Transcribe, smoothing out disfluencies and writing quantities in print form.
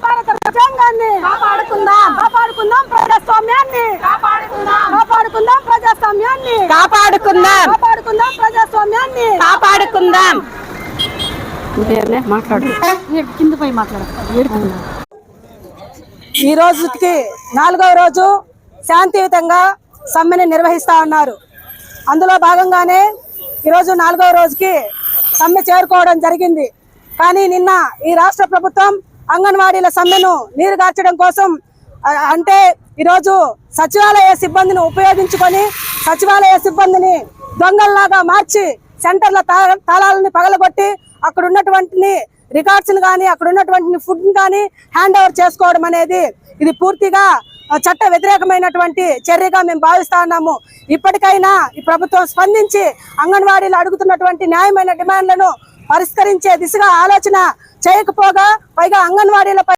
భారత రాజ్యాంగాన్ని కాపాడుకుందాం, కాపాడుకుందాం ప్రజాస్వామ్యాన్ని, కాపాడుకుందాం ప్రజాస్వామ్యాన్ని, కాపాడుకుందాం ప్రజాస్వామ్యాన్ని, కాపాడుకుందాం. ఈ రోజుకి 4వ రోజు శాంతియుతంగా సమ్మెని నిర్వహిస్తా ఉన్నారు. అందులో భాగంగానే ఈరోజు 4వ రోజుకి సమ్మె చేరుకోవడం జరిగింది. కానీ నిన్న ఈ రాష్ట్ర ప్రభుత్వం అంగన్వాడీల సమ్మెను నీరుగార్చడం కోసం అంటే ఈరోజు సచివాలయ సిబ్బందిని ఉపయోగించుకొని సచివాలయ సిబ్బందిని దొంగల్లాగా మార్చి సెంటర్ల తాళాలని పగలగొట్టి అక్కడ ఉన్నటువంటి రికార్డ్స్ని కానీ అక్కడ ఉన్నటువంటి ఫుడ్ని కానీ హ్యాండ్ ఓవర్ చేసుకోవడం అనేది ఇది పూర్తిగా చట్ట వ్యతిరేకమైనటువంటి చర్యగా మేము భావిస్తా ఉన్నాము. ఇప్పటికైనా ఈ ప్రభుత్వం స్పందించి అంగన్వాడీలు అడుగుతున్నటువంటి న్యాయమైన డిమాండ్లను పరిష్కరించే దిశగా ఆలోచన చేయకపోగా పైగా అంగన్వాడీలపై